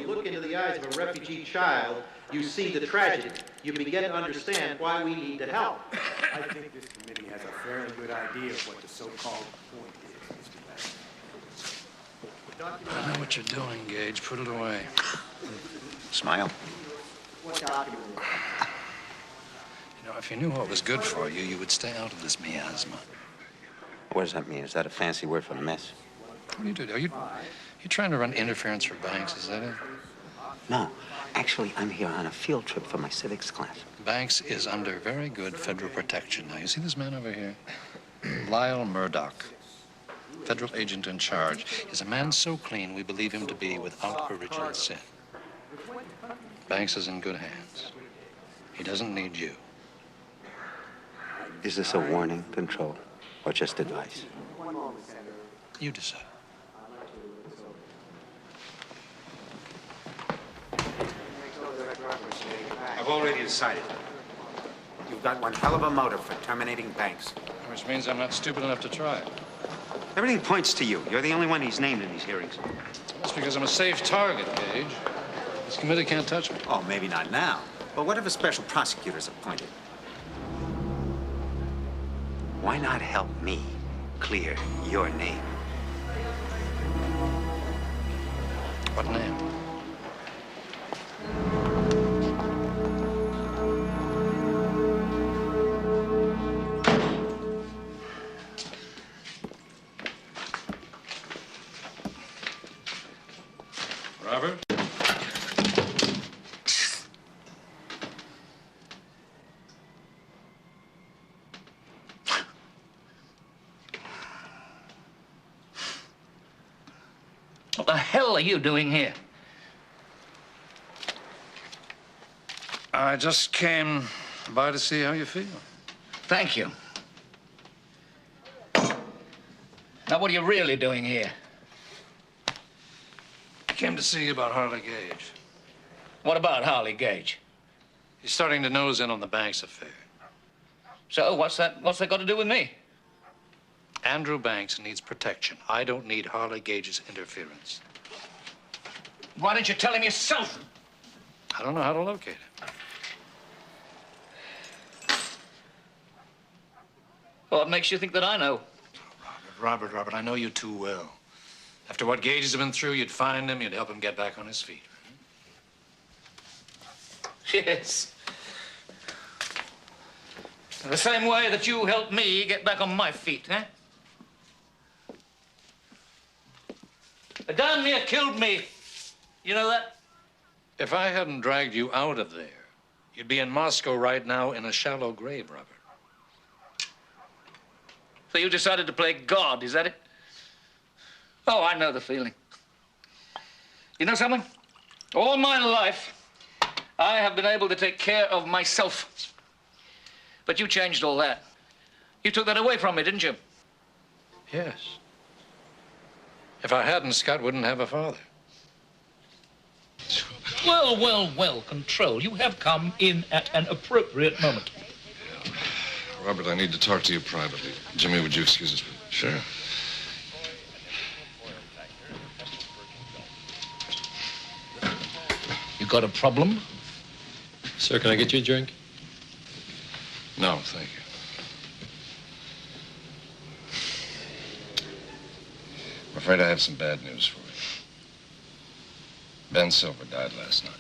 look into the eyes of a refugee child, you see the tragedy. You begin to understand why we need to help. I think this committee has a fairly good idea of what the so-called point is, Mr. Banks. I know what you're doing, Gage. Put it away. Smile. What document? You know, if you knew what was good for you, you would stay out of this miasma. What does that mean? Is that a fancy word for mess? What do you do? Are you trying to run interference for Banks? Is that it? No. Actually, I'm here on a field trip for my civics class. Banks is under very good federal protection. Now, you see this man over here? Lyle Murdoch, federal agent in charge, is a man so clean we believe him to be without original sin. Banks is in good hands. He doesn't need you. Is this a warning, Control, or just advice? You decide. I've already decided. You've got one hell of a motive for terminating Banks. Which means I'm not stupid enough to try it. Everything points to you. You're the only one he's named in these hearings. That's because I'm a safe target, Gage. This committee can't touch me. Oh, maybe not now. But what if a special prosecutor's appointed? Why not help me clear your name? What name? Robert? What the hell are you doing here? I just came by to see how you feel. Thank you. Now, what are you really doing here? I came to see you about Harley Gage. What about Harley Gage? He's starting to nose in on the Banks affair. So, what's that got to do with me? Andrew Banks needs protection. I don't need Harley Gage's interference. Why didn't you tell him yourself? I don't know how to locate him. What makes you think that I know? Robert, I know you too well. After what Gage has been through, you'd find him, you'd help him get back on his feet. Yes. The same way that you helped me get back on my feet, eh? They damn near killed me. You know that? If I hadn't dragged you out of there, you'd be in Moscow right now in a shallow grave, Robert. So you decided to play God, is that it? Oh, I know the feeling. You know something? All my life, I have been able to take care of myself. But you changed all that. You took that away from me, didn't you? Yes. If I hadn't, Scott wouldn't have a father. Well, Control. You have come in at an appropriate moment. Robert, I need to talk to you privately. Jimmy, would you excuse us? Sure. You got a problem? Sir, can I get you a drink? No, thank you. I'm afraid I have some bad news for you. Ben Silver died last night.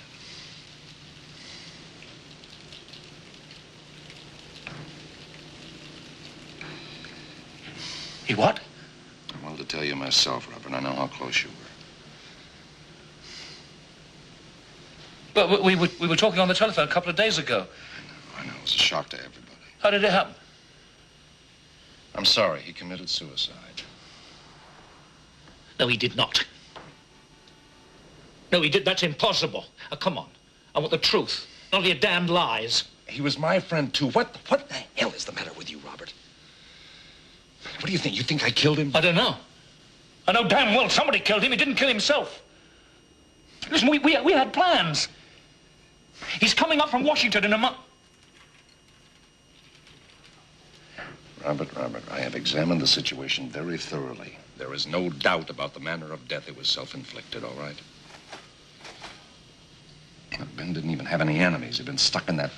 He what? I wanted to tell you myself, Robert. I know how close you were. But we were talking on the telephone a couple of days ago. I know. It was a shock to everybody. How did it happen? I'm sorry. He committed suicide. No, he did not. No, he did. That's impossible. Come on. I want the truth, not your damned lies. He was my friend, too. What the hell is the matter with you, Robert? What do you think? You think I killed him? I don't know. I know damn well somebody killed him. He didn't kill himself. Listen, we had plans. He's coming up from Washington in a month. Robert, I have examined the situation very thoroughly. There is no doubt about the manner of death. It was self-inflicted, all right? Ben didn't even have any enemies. He'd been stuck in that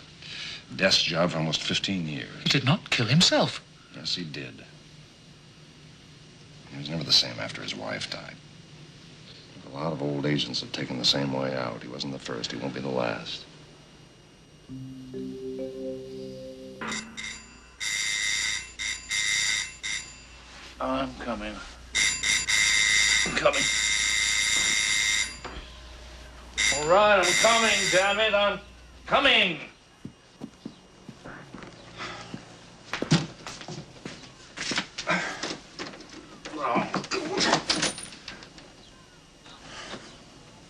desk job for almost 15 years. He did not kill himself. Yes, he did. He was never the same after his wife died. A lot of old agents have taken the same way out. He wasn't the first. He won't be the last. I'm coming. I'm coming. All right, I'm coming, damn it. I'm coming.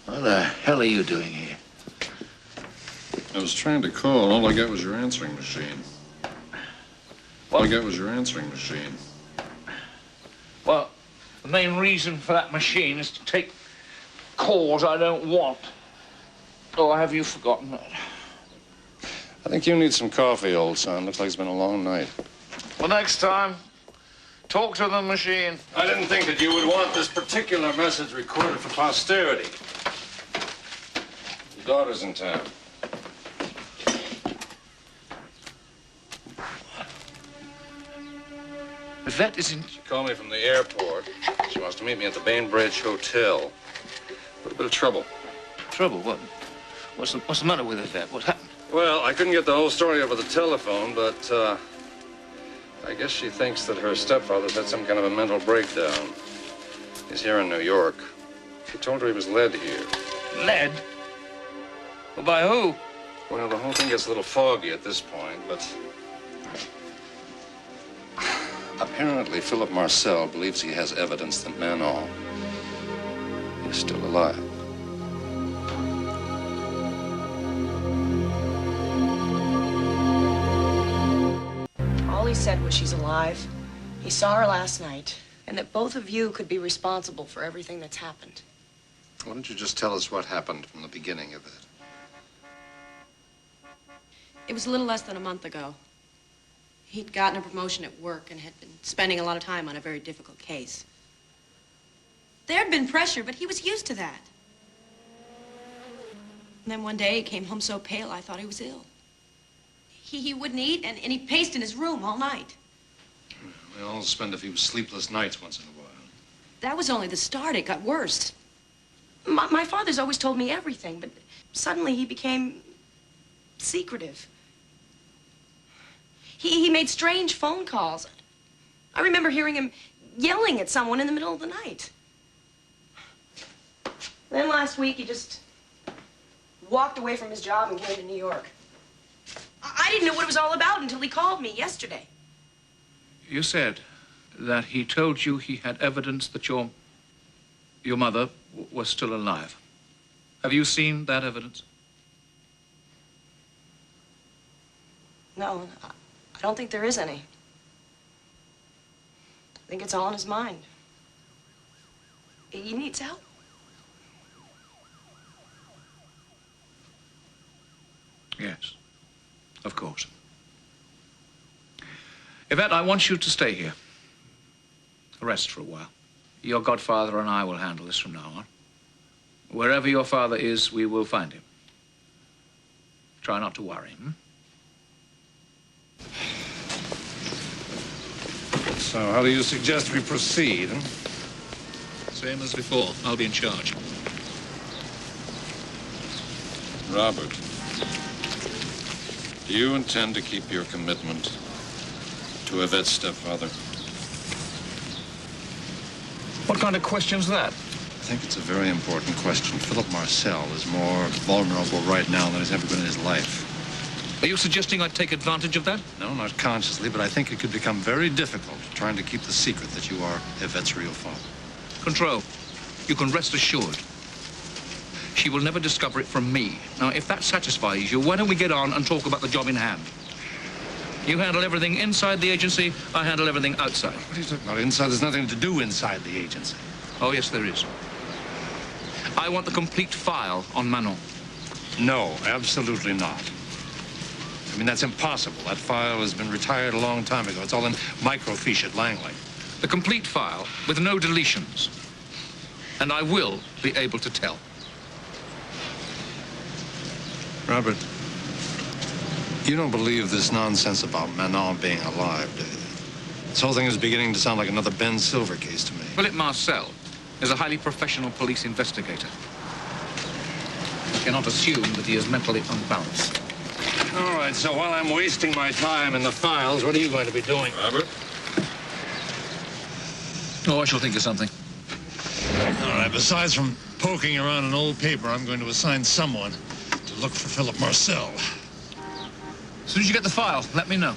What the hell are you doing here? I was trying to call. All I got was your answering machine. All I got was your answering machine. Well, the main reason for that machine is to take calls I don't want. Or have you forgotten that? I think you need some coffee, old son. Looks like it's been a long night. Well, next time, talk to the machine. I didn't think that you would want this particular message recorded for posterity. Your daughter's in town. Evette is in... She called me from the airport. She wants to meet me at the Bainbridge Hotel. A little bit of trouble. Trouble? What? What's the matter with Evette? What happened? Well, I couldn't get the whole story over the telephone, but I guess she thinks that her stepfather's had some kind of a mental breakdown. He's here in New York. She told her he was led here. Led? Well, by who? Well, the whole thing gets a little foggy at this point, but... Apparently, Philip Marcel believes he has evidence that Manon is still alive. All he said was she's alive. He saw her last night, and that both of you could be responsible for everything that's happened. Why don't you just tell us what happened from the beginning of it? It was a little less than a month ago. He'd gotten a promotion at work and had been spending a lot of time on a very difficult case. There'd been pressure, but he was used to that. And then one day he came home so pale I thought he was ill. He wouldn't eat, and he paced in his room all night. We all spend a few sleepless nights once in a while. That was only the start. It got worse. My father's always told me everything, but suddenly he became secretive. He made strange phone calls. I remember hearing him yelling at someone in the middle of the night. Then last week, he just walked away from his job and came to New York. I didn't know what it was all about until he called me yesterday. You said that he told you he had evidence that your mother was still alive. Have you seen that evidence? No, I don't think there is any. I think it's all in his mind. He needs help. Yes, of course. Evette, I want you to stay here. Rest for a while. Your godfather and I will handle this from now on. Wherever your father is, we will find him. Try not to worry, So how do you suggest we proceed? Same as before. I'll be in charge. Robert, do you intend to keep your commitment to Evette's stepfather? What kind of question's that? I think it's a very important question. Philip Marcel is more vulnerable right now than he's ever been in his life. Are you suggesting I take advantage of that? No, not consciously, but I think it could become very difficult trying to keep the secret that you are Evette's real father. Control. You can rest assured. She will never discover it from me. Now, if that satisfies you, why don't we get on and talk about the job in hand? You handle everything inside the agency, I handle everything outside. What are you talking about? Inside? There's nothing to do inside the agency. Oh, yes, there is. I want the complete file on Manon. No, absolutely not. I mean, that's impossible. That file has been retired a long time ago. It's all in microfiche at Langley. The complete file with no deletions. And I will be able to tell. Robert, you don't believe this nonsense about Manon being alive, do you? This whole thing is beginning to sound like another Ben Silver case to me. Philip Marcel is a highly professional police investigator. You cannot assume that he is mentally unbalanced. All right, so while I'm wasting my time in the files, what are you going to be doing, Robert? Oh, I shall think of something. All right, besides from poking around an old paper, I'm going to assign someone to look for Philip Marcel. As soon as you get the file, let me know.